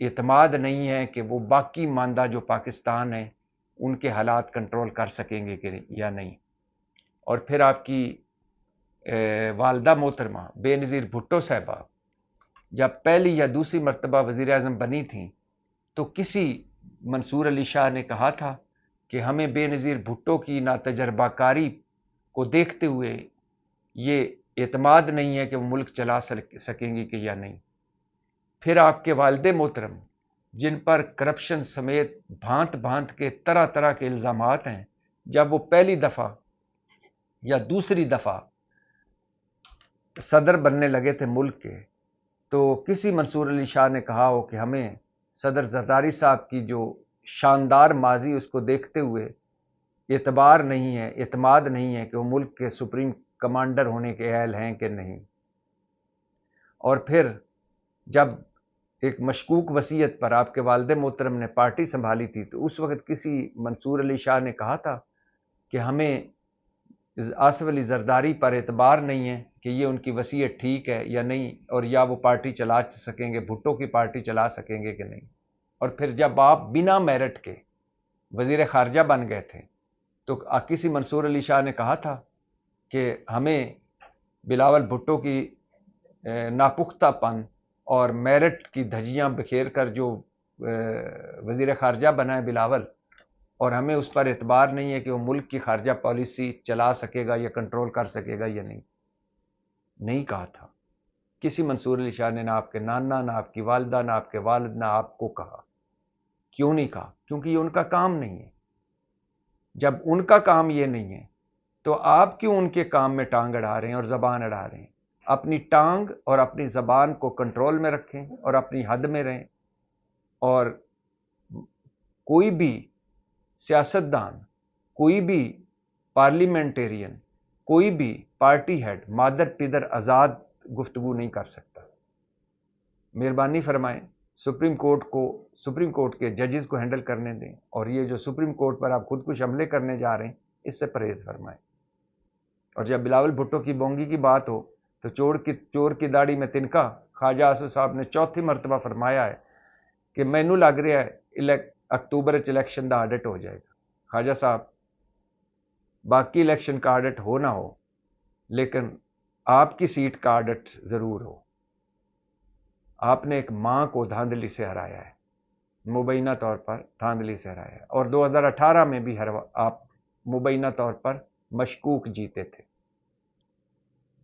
اعتماد نہیں ہے کہ وہ باقی ماندہ جو پاکستان ہیں ان کے حالات کنٹرول کر سکیں گے کہ یا نہیں۔ اور پھر آپ کی والدہ محترمہ بے نظیر بھٹو صاحبہ جب پہلی یا دوسری مرتبہ وزیر اعظم بنی تھیں تو کسی منصور علی شاہ نے کہا تھا کہ ہمیں بے نظیر بھٹو کی ناتجربہ کاری کو دیکھتے ہوئے یہ اعتماد نہیں ہے کہ وہ ملک چلا سکیں گی کہ یا نہیں۔ پھر آپ کے والد محترم جن پر کرپشن سمیت بھانت بھانت کے طرح طرح کے الزامات ہیں، جب وہ پہلی دفعہ یا دوسری دفعہ صدر بننے لگے تھے ملک کے، تو کسی منصور علی شاہ نے کہا ہو کہ ہمیں صدر زرداری صاحب کی جو شاندار ماضی اس کو دیکھتے ہوئے اعتبار نہیں ہے، اعتماد نہیں ہے کہ وہ ملک کے سپریم کمانڈر ہونے کے اہل ہیں کہ نہیں۔ اور پھر جب ایک مشکوک وصیت پر آپ کے والد محترم نے پارٹی سنبھالی تھی تو اس وقت کسی منصور علی شاہ نے کہا تھا کہ ہمیں آصف علی زرداری پر اعتبار نہیں ہے کہ یہ ان کی وصیت ٹھیک ہے یا نہیں، اور یا وہ پارٹی چلا سکیں گے، بھٹو کی پارٹی چلا سکیں گے کہ نہیں۔ اور پھر جب آپ بنا میرٹ کے وزیر خارجہ بن گئے تھے تو کسی منصور علی شاہ نے کہا تھا کہ ہمیں بلاول بھٹو کی ناپختہ پن اور میرٹ کی دھجیاں بکھیر کر جو وزیر خارجہ بنا ہے بلاول، اور ہمیں اس پر اعتبار نہیں ہے کہ وہ ملک کی خارجہ پالیسی چلا سکے گا یا کنٹرول کر سکے گا یا نہیں کہا تھا۔ کسی منصور علی شاہ نے نہ آپ کے نانا، نہ آپ کی والدہ، نہ آپ کے والد، نہ آپ کو کہا۔ کیوں نہیں کہا؟ کیونکہ یہ ان کا کام نہیں ہے۔ جب ان کا کام یہ نہیں ہے تو آپ کیوں ان کے کام میں ٹانگ اڑا رہے ہیں اور زبان اڑا رہے ہیں؟ اپنی ٹانگ اور اپنی زبان کو کنٹرول میں رکھیں اور اپنی حد میں رہیں۔ اور کوئی بھی سیاستدان، کوئی بھی پارلیمنٹیرین، کوئی بھی پارٹی ہیڈ مادر پیدر آزاد گفتگو نہیں کر سکتا۔ مہربانی فرمائیں سپریم کورٹ کے ججز کو ہینڈل کرنے دیں، اور یہ جو سپریم کورٹ پر آپ خودکش حملے کرنے جا رہے ہیں اس سے پرہیز فرمائیں۔ اور جب بلاول بھٹو کی بونگی کی بات ہو تو چور کی داڑھی میں تنکا، خواجہ آصف صاحب نے چوتھی مرتبہ فرمایا ہے کہ مینو لگ رہا ہے اکتوبر الیکشن دا آڈٹ ہو جائے گا۔ خواجہ صاحب، باقی الیکشن کا آڈٹ ہو نہ ہو لیکن آپ کی سیٹ کا آڈٹ ضرور ہو۔ آپ نے ایک ماں کو دھاندلی سے ہرایا ہے، مبینہ طور پر دھاندلی سے ہرایا ہے، اور 2018 میں بھی آپ مبینہ طور پر مشکوک جیتے تھے،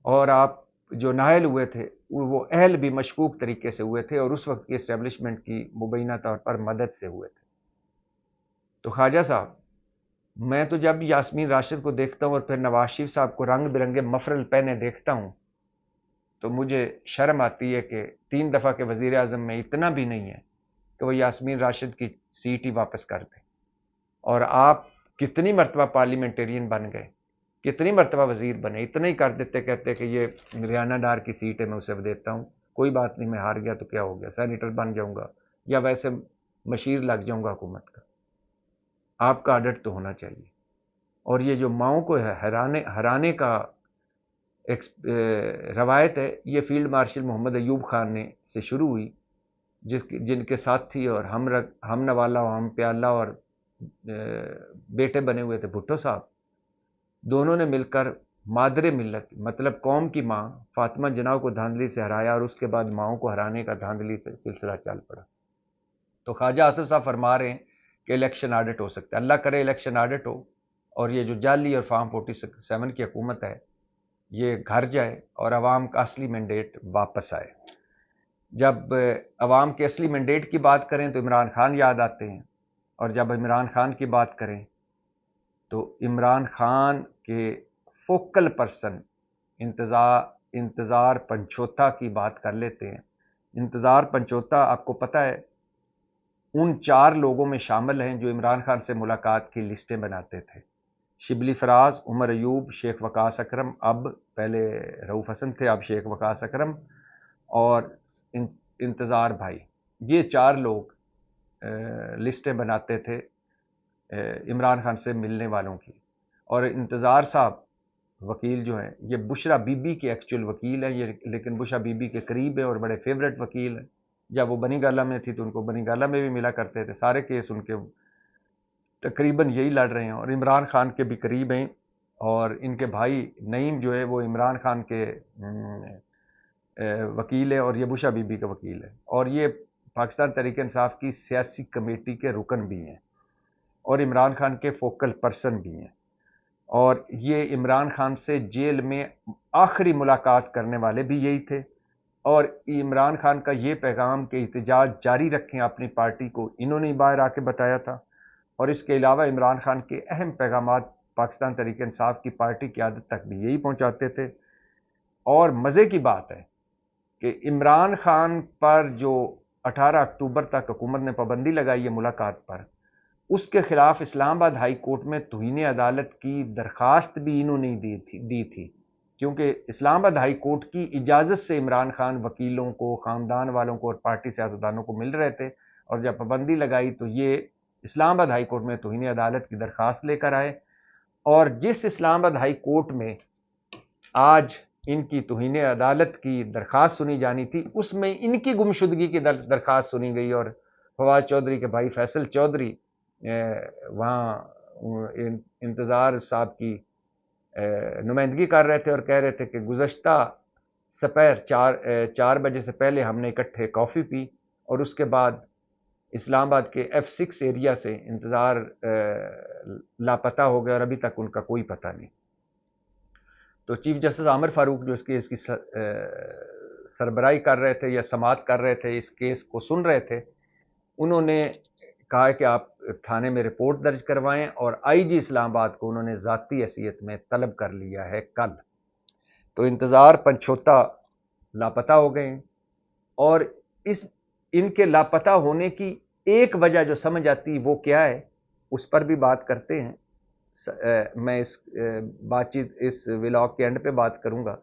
اور آپ جو نائل ہوئے تھے وہ اہل بھی مشکوک طریقے سے ہوئے تھے اور اس وقت کی اسٹیبلشمنٹ کی مبینہ طور پر مدد سے ہوئے تھے۔ تو خواجہ صاحب، میں تو جب یاسمین راشد کو دیکھتا ہوں اور پھر نواز شریف صاحب کو رنگ برنگے مفرل پہنے دیکھتا ہوں تو مجھے شرم آتی ہے کہ 3 دفعہ کے وزیر اعظم میں اتنا بھی نہیں ہے کہ وہ یاسمین راشد کی سیٹ ہی واپس کر دیں۔ اور آپ کتنی مرتبہ پارلیمنٹیرین بن گئے، کتنی مرتبہ وزیر بنے، اتنا ہی کر دیتے، کہتے کہ یہ ریانہ ڈار کی سیٹ ہے، میں اسے دیتا ہوں، کوئی بات نہیں، میں ہار گیا تو کیا ہو گیا، سینیٹر بن جاؤں گا یا ویسے مشیر لگ جاؤں گا حکومت کا۔ آپ کا آڈٹ تو ہونا چاہیے۔ اور یہ جو ماؤں کو ہرانے کا روایت ہے، یہ فیلڈ مارشل محمد ایوب خان نے سے شروع ہوئی، جن کے ساتھی اور ہم نوالا و ہم پیالہ اور بیٹے بنے ہوئے تھے بھٹو صاحب، دونوں نے مل کر مادر ملت مطلب قوم کی ماں فاطمہ جناح کو دھاندلی سے ہرایا، اور اس کے بعد ماؤں کو ہرانے کا دھاندلی سے سلسلہ چل پڑا۔ تو خواجہ آصف صاحب فرما رہے ہیں کہ الیکشن آڈٹ ہو سکتا ہے۔ اللہ کرے الیکشن آڈٹ ہو اور یہ جو جعلی اور فارم 47 کی حکومت ہے یہ گھر جائے اور عوام کا اصلی مینڈیٹ واپس آئے۔ جب عوام کے اصلی مینڈیٹ کی بات کریں تو عمران خان یاد آتے ہیں، اور جب عمران خان کی بات کریں تو عمران خان کے فوکل پرسن انتظار پنچوتا کی بات کر لیتے ہیں۔ انتظار پنچوتا آپ کو پتہ ہے ان 4 لوگوں میں شامل ہیں جو عمران خان سے ملاقات کی لسٹیں بناتے تھے۔ شبلی فراز، عمر ایوب، شیخ وقاص اکرم، اب پہلے رؤوف حسن تھے، اب شیخ وقاص اکرم اور انتظار بھائی، یہ 4 لوگ لسٹیں بناتے تھے عمران خان سے ملنے والوں کی۔ اور انتظار صاحب وکیل جو ہیں یہ بشرا بی بی کے ایکچول وکیل ہیں، یہ لیکن بشرا بی بی کے قریب ہیں اور بڑے فیورٹ وکیل ہیں۔ جب وہ بنی گالہ میں تھی تو ان کو بنی گالہ میں بھی ملا کرتے تھے. سارے کیس ان کے تقریباً یہی لڑ رہے ہیں اور عمران خان کے بھی قریب ہیں. اور ان کے بھائی نعیم جو ہے وہ عمران خان کے وکیل ہے اور یہ بشا بی بی کا وکیل ہے, اور یہ پاکستان تحریک انصاف کی سیاسی کمیٹی کے رکن بھی ہیں اور عمران خان کے فوکل پرسن بھی ہیں. اور یہ عمران خان سے جیل میں آخری ملاقات کرنے والے بھی یہی تھے. اور عمران خان کا یہ پیغام کہ احتجاج جاری رکھیں اپنی پارٹی کو, انہوں نے باہر آ کے بتایا تھا. اور اس کے علاوہ عمران خان کے اہم پیغامات پاکستان تحریک انصاف کی پارٹی قیادت تک بھی یہی پہنچاتے تھے. اور مزے کی بات ہے کہ عمران خان پر جو 18 اکتوبر تک حکومت نے پابندی لگائی ہے ملاقات پر, اس کے خلاف اسلام آباد ہائی کورٹ میں توہین عدالت کی درخواست بھی انہوں نے دی تھی, کیونکہ اسلام آباد ہائی کورٹ کی اجازت سے عمران خان وکیلوں کو, خاندان والوں کو اور پارٹی سیاستدانوں کو مل رہے تھے. اور جب پابندی لگائی تو یہ اسلام آباد ہائی کورٹ میں توہین عدالت کی درخواست لے کر آئے. اور جس اسلام آباد ہائی کورٹ میں آج ان کی توہین عدالت کی درخواست سنی جانی تھی, اس میں ان کی گمشدگی کی درخواست سنی گئی. اور فواد چودھری کے بھائی فیصل چودھری وہاں انتظار صاحب کی نمائندگی کر رہے تھے اور کہہ رہے تھے کہ گزشتہ سپہر 4 بجے سے پہلے ہم نے اکٹھے کافی پی اور اس کے بعد اسلام آباد کے F6 ایریا سے انتظار لاپتہ ہو گیا اور ابھی تک ان کا کوئی پتہ نہیں. تو چیف جسٹس عامر فاروق جو اس کیس کی سربراہی کر رہے تھے یا سماعت کر رہے تھے, اس کیس کو سن رہے تھے, انہوں نے کہا کہ آپ تھانے میں رپورٹ درج کروائیں, اور آئی جی اسلام آباد کو انہوں نے ذاتی حیثیت میں طلب کر لیا ہے کل. تو انتظار پنچھوتا لاپتہ ہو گئے ہیں, اور ان کے لاپتہ ہونے کی ایک وجہ جو سمجھ آتی وہ کیا ہے اس پر بھی بات کرتے ہیں. میں اس بات چیت اس ولاگ کے اینڈ پہ بات کروں گا,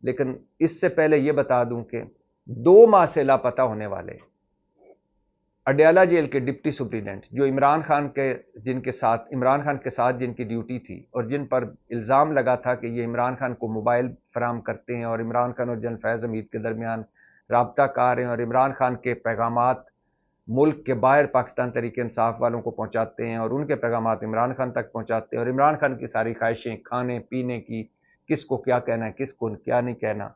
لیکن اس سے پہلے یہ بتا دوں کہ 2 ماہ سے لاپتہ ہونے والے اڈیالہ جیل کے ڈپٹی سپرنٹینڈنٹ جو عمران خان کے ساتھ جن کی ڈیوٹی تھی اور جن پر الزام لگا تھا کہ یہ عمران خان کو موبائل فراہم کرتے ہیں اور عمران خان اور جنرل فیض حمید کے درمیان رابطہ کار ہیں اور عمران خان کے پیغامات ملک کے باہر پاکستان تحریک انصاف والوں کو پہنچاتے ہیں اور ان کے پیغامات عمران خان تک پہنچاتے ہیں اور عمران خان کی ساری خواہشیں کھانے پینے کی, کس کو کیا کہنا ہے کس کو کیا نہیں کہنا,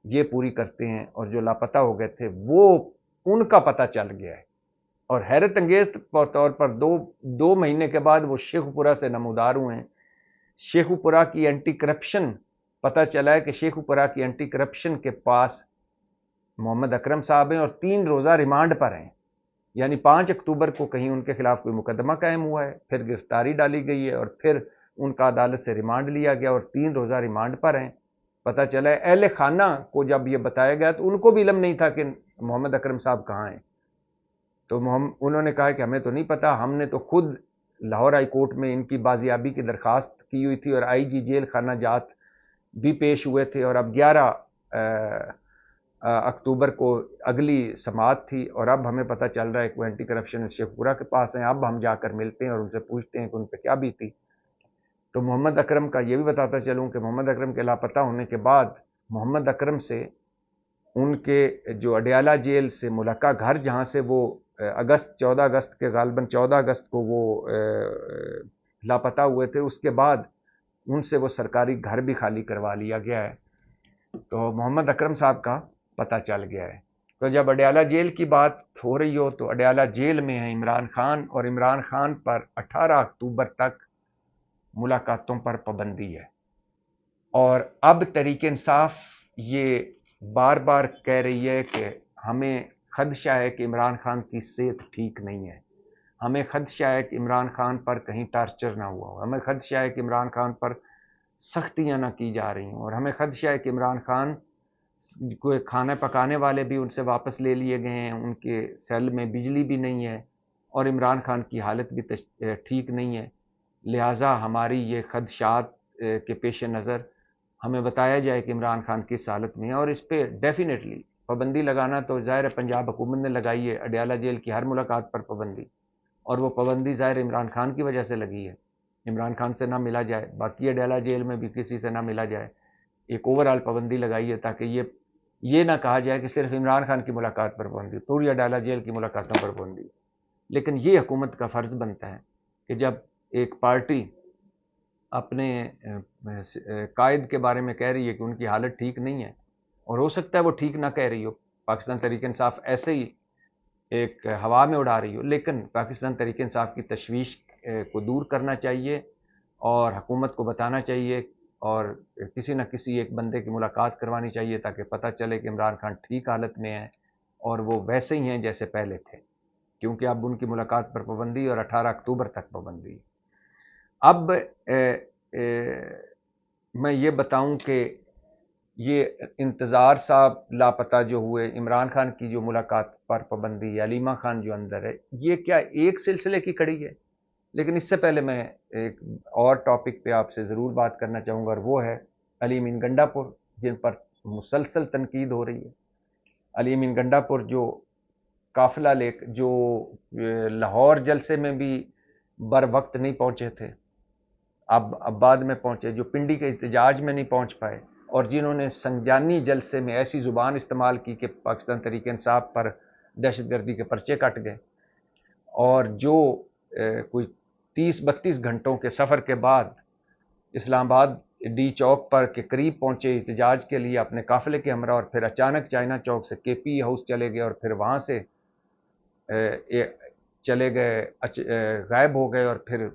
یہ پوری کرتے ہیں. اور جو لاپتہ ہو گئے تھے وہ ان کا پتہ چل گیا ہے, اور حیرت انگیز طور پر 2 مہینے کے بعد وہ شیخو پورہ سے نمودار ہوئے ہیں. شیخو پورہ کی اینٹی کرپشن پتہ چلا ہے کہ شیخو پورہ کی اینٹی کرپشن کے پاس محمد اکرم صاحب ہیں اور 3 روزہ ریمانڈ پر ہیں. یعنی 5 اکتوبر کو کہیں ان کے خلاف کوئی مقدمہ قائم ہوا ہے, پھر گرفتاری ڈالی گئی ہے اور پھر ان کا عدالت سے ریمانڈ لیا گیا اور 3 روزہ ریمانڈ پر ہیں. پتہ چلا ہے اہل خانہ کو جب یہ بتایا گیا تو ان کو بھی علم نہیں تھا کہ محمد اکرم صاحب کہاں ہیں. تو انہوں نے کہا کہ ہمیں تو نہیں پتا, ہم نے تو خود لاہور ہائی کورٹ میں ان کی بازیابی کی درخواست کی ہوئی تھی اور آئی جی جیل خانہ جات بھی پیش ہوئے تھے, اور اب 11 اکتوبر کو اگلی سماعت تھی اور اب ہمیں پتہ چل رہا ہے کہ وہ اینٹی کرپشن شیخ پورہ کے پاس ہیں. اب ہم جا کر ملتے ہیں اور ان سے پوچھتے ہیں کہ ان پہ کیا بیتی. تو محمد اکرم کا یہ بھی بتاتا چلوں کہ محمد اکرم کے لاپتہ ہونے کے بعد محمد اکرم سے ان کے جو اڈیالہ جیل سے ملکہ گھر جہاں سے وہ 14 اگست کے غالباً 14 اگست کو وہ لاپتہ ہوئے تھے, اس کے بعد ان سے وہ سرکاری گھر بھی خالی کروا لیا گیا ہے. تو محمد اکرم صاحب کا پتہ چل گیا ہے. تو جب اڈیالہ جیل کی بات ہو رہی ہو تو اڈیالہ جیل میں ہے عمران خان, اور عمران خان پر 18 اکتوبر تک ملاقاتوں پر پابندی ہے. اور اب تحریک انصاف یہ بار بار کہہ رہی ہے کہ ہمیں خدشہ ہے کہ عمران خان کی صحت ٹھیک نہیں ہے, ہمیں خدشہ ہے کہ عمران خان پر کہیں ٹارچر نہ ہوا ہو, ہمیں خدشہ ہے کہ عمران خان پر سختیاں نہ کی جا رہی ہوں, اور ہمیں خدشہ ہے کہ عمران خان کوئی کھانا پکانے والے بھی ان سے واپس لے لیے گئے ہیں, ان کے سیل میں بجلی بھی نہیں ہے اور عمران خان کی حالت بھی ٹھیک نہیں ہے. لہٰذا ہماری یہ خدشات کے پیش نظر ہمیں بتایا جائے کہ عمران خان کس حالت میں ہے, اور اس پہ ڈیفینیٹلی پابندی لگانا تو ظاہر ہے پنجاب حکومت نے لگائی ہے, اڈیالہ جیل کی ہر ملاقات پر پابندی, اور وہ پابندی ظاہر عمران خان کی وجہ سے لگی ہے. عمران خان سے نہ ملا جائے, باقی اڈیالہ جیل میں بھی کسی سے نہ ملا جائے, ایک اوور آل پابندی لگائی ہے تاکہ یہ نہ کہا جائے کہ صرف عمران خان کی ملاقات پر پابندی، پوریا ڈالا جیل کی ملاقاتوں پر پابندی، لیکن یہ حکومت کا فرض بنتا ہے کہ جب ایک پارٹی اپنے قائد کے بارے میں کہہ رہی ہے کہ ان کی حالت ٹھیک نہیں ہے، اور ہو سکتا ہے وہ ٹھیک نہ کہہ رہی ہو، پاکستان تحریک انصاف ایسے ہی ایک ہوا میں اڑا رہی ہو، لیکن پاکستان تحریک انصاف کی تشویش کو دور کرنا چاہیے اور حکومت کو بتانا چاہیے اور کسی نہ کسی ایک بندے کی ملاقات کروانی چاہیے تاکہ پتہ چلے کہ عمران خان ٹھیک حالت میں ہیں اور وہ ویسے ہی ہیں جیسے پہلے تھے، کیونکہ اب ان کی ملاقات پر پابندی اور 18 اکتوبر تک پابندی۔ اب میں یہ بتاؤں کہ یہ انتظار صاحب لاپتہ جو ہوئے، عمران خان کی جو ملاقات پر پابندی، علیمہ خان جو اندر ہے، یہ کیا ایک سلسلے کی کڑی ہے؟ لیکن اس سے پہلے میں ایک اور ٹاپک پہ آپ سے ضرور بات کرنا چاہوں گا، اور وہ ہے علی امین گنڈا پور، جن پر مسلسل تنقید ہو رہی ہے۔ علی امین گنڈا پور جو قافلہ لے جو لاہور جلسے میں بھی بر وقت نہیں پہنچے تھے، اب بعد میں پہنچے، جو پنڈی کے احتجاج میں نہیں پہنچ پائے، اور جنہوں نے سنجانی جلسے میں ایسی زبان استعمال کی کہ پاکستان تحریک انصاف پر دہشت گردی کے پرچے کٹ گئے، اور جو کوئی 30-32 گھنٹوں کے سفر کے بعد اسلام آباد ڈی چوک پر کے قریب پہنچے احتجاج کے لیے اپنے قافلے کے ہمراہ، اور پھر اچانک چائنا چوک سے کے پی ہاؤس چلے گئے، اور پھر وہاں سے چلے گئے، غائب ہو گئے، اور پھر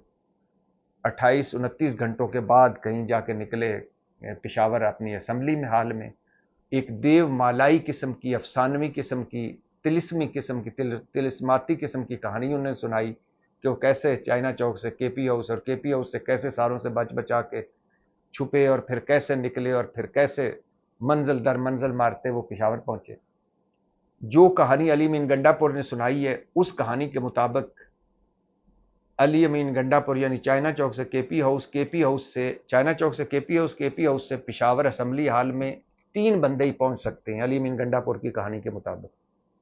28-29 گھنٹوں کے بعد کہیں جا کے نکلے پشاور اپنی اسمبلی میں حال میں، ایک دیو مالائی قسم کی، افسانوی قسم کی، تلسمی قسم کی، تلسماتی قسم کی کہانی انہیں سنائی کہ وہ کیسے چائنا چوک سے کے پی ہاؤس، اور کے پی ہاؤس سے کیسے ساروں سے بچ بچا کے چھپے، اور پھر کیسے نکلے، اور پھر کیسے منزل در منزل مارتے وہ پشاور پہنچے۔ جو کہانی علی امین گنڈا پور نے سنائی ہے، اس کہانی کے مطابق علی امین گنڈا پور یعنی چائنا چوک سے کے پی ہاؤس، کے پی ہاؤس سے چائنا چوک سے کے پی ہاؤس، کے پی ہاؤس سے پشاور اسمبلی ہال میں 3 بندے ہی پہنچ سکتے ہیں علی امین گنڈا پور کی کہانی کے مطابق،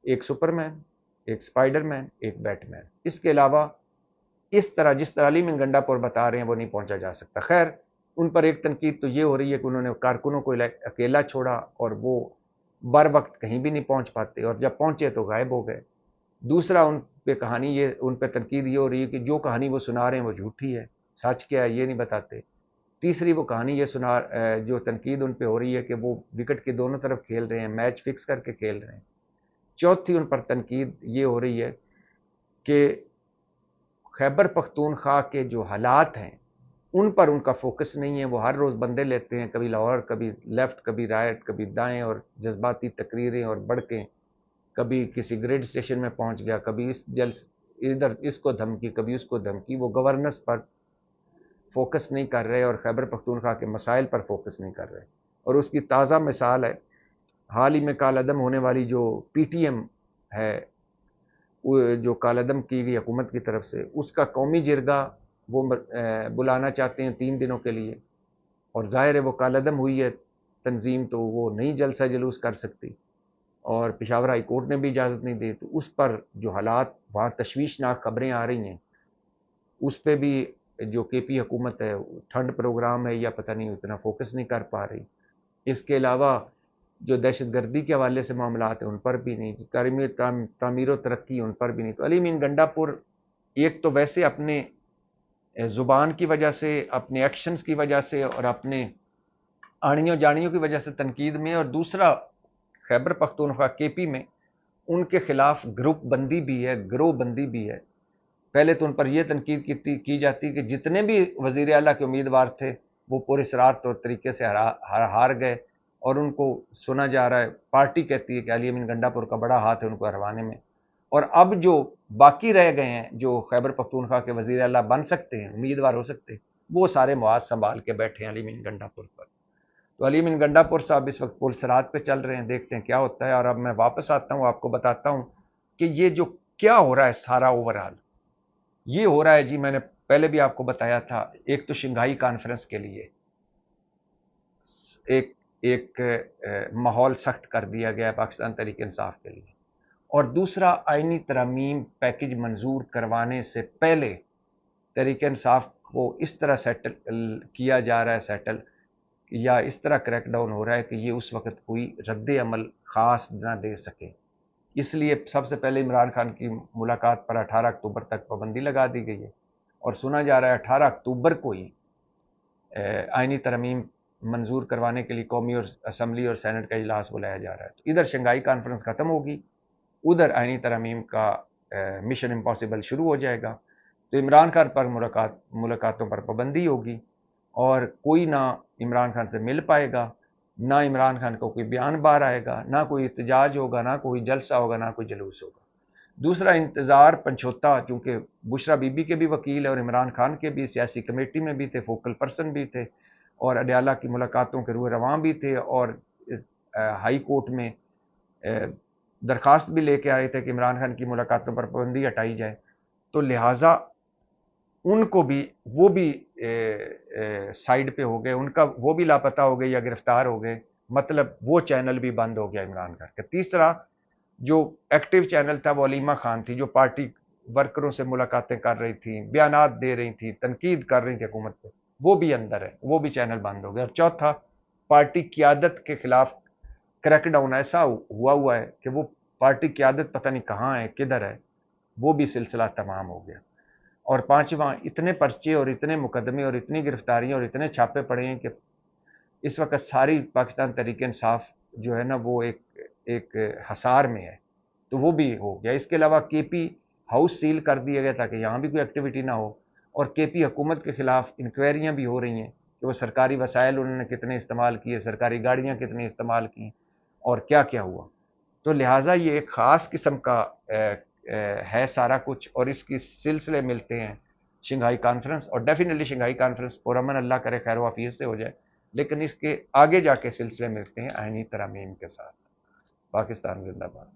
ایک سپر مین، ایک سپائڈر مین، ایک بیٹ مین۔ اس کے علاوہ اس طرح جس طرح علی امین گنڈا پور بتا رہے ہیں وہ نہیں پہنچا جا سکتا۔ خیر، ان پر ایک تنقید تو یہ ہو رہی ہے کہ انہوں نے کارکنوں کو اکیلا چھوڑا اور وہ بر وقت کہیں بھی نہیں پہنچ پاتے، اور جب پہنچے تو غائب ہو گئے۔ دوسرا ان پہ کہانی یہ، ان پہ تنقید یہ ہو رہی ہے کہ جو کہانی وہ سنا رہے ہیں وہ جھوٹی ہے، سچ کیا ہے یہ نہیں بتاتے۔ تیسری وہ کہانی یہ جو تنقید ان پہ ہو رہی ہے کہ وہ وکٹ کے دونوں طرف کھیل رہے ہیں، میچ فکس کر کے کھیل رہے ہیں۔ چوتھی ان پر تنقید یہ ہو رہی ہے کہ خیبر پختونخوا کے جو حالات ہیں ان پر ان کا فوکس نہیں ہے، وہ ہر روز بندے لیتے ہیں، کبھی لاہور، کبھی لیفٹ، کبھی رائٹ، کبھی دائیں، اور جذباتی تقریریں اور بڑکیں، کبھی کسی گریڈ اسٹیشن میں پہنچ گیا، کبھی ادھر اس کو دھمکی، کبھی اس کو دھمکی۔ وہ گورننس پر فوکس نہیں کر رہے اور خیبر پختونخوا کے مسائل پر فوکس نہیں کر رہے، اور اس کی تازہ مثال ہے حال ہی میں کالعدم ہونے والی جو پی ٹی ایم ہے، جو کالعدم کی گئی حکومت کی طرف سے، اس کا قومی جرگہ وہ بلانا چاہتے ہیں 3 دنوں کے لیے، اور ظاہر ہے وہ کالعدم ہوئی ہے تنظیم تو وہ نہیں جلسہ جلوس کر سکتی، اور پشاور ہائی کورٹ نے بھی اجازت نہیں دی، تو اس پر جو حالات وہاں تشویشناک خبریں آ رہی ہیں، اس پہ بھی جو کے پی حکومت ہے ٹھنڈ پروگرام ہے یا پتہ نہیں اتنا فوکس نہیں کر پا رہی۔ اس کے علاوہ جو دہشت گردی کے حوالے سے معاملات ہیں ان پر بھی نہیں، تعمیر و ترقی ان پر بھی نہیں۔ تو علی امین گنڈا پور ایک تو ویسے اپنے زبان کی وجہ سے، اپنے ایکشنز کی وجہ سے، اور اپنے آڑیوں جاڑیوں کی وجہ سے تنقید میں، اور دوسرا خیبر پختونخوا کے پی میں ان کے خلاف گروپ بندی بھی ہے، گروہ بندی بھی ہے۔ پہلے تو ان پر یہ تنقید کی جاتی کہ جتنے بھی وزیر اعلیٰ کے امیدوار تھے وہ پورے سرات طور طریقے سے ہار گئے، اور ان کو سنا جا رہا ہے، پارٹی کہتی ہے کہ علی امین گنڈا پور کا بڑا ہاتھ ہے ان کو ہروانے میں، اور اب جو باقی رہ گئے ہیں جو خیبر پختونخوا کے وزیر اعلیٰ بن سکتے ہیں، امیدوار ہو سکتے ہیں، وہ سارے معاذ سنبھال کے بیٹھے ہیں علی امین گنڈا پور پر۔ تو علی امین گنڈا پور صاحب اس وقت پلسرات پہ چل رہے ہیں، دیکھتے ہیں کیا ہوتا ہے۔ اور اب میں واپس آتا ہوں، آپ کو بتاتا ہوں کہ یہ جو کیا ہو رہا ہے سارا اوورآل، یہ ہو رہا ہے جی، میں نے پہلے بھی آپ کو بتایا تھا، ایک تو شنگھائی کانفرنس کے لیے ایک ماحول سخت کر دیا گیا پاکستان تحریک انصاف کے لیے، اور دوسرا آئینی ترامیم پیکج منظور کروانے سے پہلے تحریک انصاف کو اس طرح سیٹل کیا جا رہا ہے یا اس طرح کریک ڈاؤن ہو رہا ہے کہ یہ اس وقت کوئی رد عمل خاص نہ دے سکے. اس لیے سب سے پہلے عمران خان کی ملاقات پر 18 اکتوبر تک پابندی لگا دی گئی ہے، اور سنا جا رہا ہے 18 اکتوبر کو ہی آئینی ترمیم منظور کروانے کے لیے قومی اور اسمبلی اور سینٹ کا اجلاس بلایا جا رہا ہے. تو ادھر شنگھائی کانفرنس ختم ہوگی، ادھر آئینی ترمیم کا مشن امپاسبل شروع ہو جائے گا. تو عمران خان پر ملاقاتوں پر پابندی ہوگی، اور کوئی نہ عمران خان سے مل پائے گا، نہ عمران خان کو کوئی بیان باہر آئے گا، نہ کوئی احتجاج ہوگا، نہ کوئی جلسہ ہوگا، نہ کوئی جلوس ہوگا. دوسرا انتظار پنچھوتا، چونکہ بشرا بی بی کے بھی وکیل ہے اور عمران خان کے بھی سیاسی کمیٹی میں بھی تھے، فوکل پرسن بھی تھے، اور اڈیالہ کی ملاقاتوں کے روح رواں بھی تھے، اور ہائی کورٹ میں درخواست بھی لے کے آئے تھے کہ عمران خان کی ملاقاتوں پر پابندی ہٹائی جائے. تو لہٰذا ان کو بھی وہ بھی سائیڈ پہ ہو گئے، ان کا وہ بھی لاپتہ ہو گئے یا گرفتار ہو گئے، مطلب وہ چینل بھی بند ہو گیا عمران خان کا. تیسرا جو ایکٹیو چینل تھا وہ علیمہ خان تھی، جو پارٹی ورکروں سے ملاقاتیں کر رہی تھیں، بیانات دے رہی تھیں، تنقید کر رہی تھی حکومت پہ، وہ بھی اندر ہے، وہ بھی چینل بند ہو گیا. اور چوتھا پارٹی قیادت کے خلاف کریک ڈاؤن ایسا ہوا ہے کہ وہ پارٹی قیادت پتہ نہیں کہاں ہے، کدھر ہے، وہ بھی سلسلہ تمام ہو گیا. اور پانچواں اتنے پرچے اور اتنے مقدمے اور اتنی گرفتاریاں اور اتنے چھاپے پڑے ہیں کہ اس وقت ساری پاکستان تحریک انصاف جو ہے نا وہ ایک حصار میں ہے. تو وہ بھی ہو گیا. اس کے علاوہ کے پی ہاؤس سیل کر دیا گیا تاکہ یہاں بھی کوئی ایکٹیویٹی نہ ہو، اور کے پی حکومت کے خلاف انکوائریاں بھی ہو رہی ہیں کہ وہ سرکاری وسائل انہوں نے کتنے استعمال کیے، سرکاری گاڑیاں کتنی استعمال کی، اور کیا کیا ہوا. تو لہٰذا یہ ایک خاص قسم کا ہے سارا کچھ، اور اس کی سلسلے ملتے ہیں شنگھائی کانفرنس، اور ڈیفینیٹلی شنگھائی کانفرنس پرامن اللہ کرے خیر و عافیت سے ہو جائے، لیکن اس کے آگے جا کے سلسلے ملتے ہیں آئینی ترامیم کے ساتھ. پاکستان زندہ باد.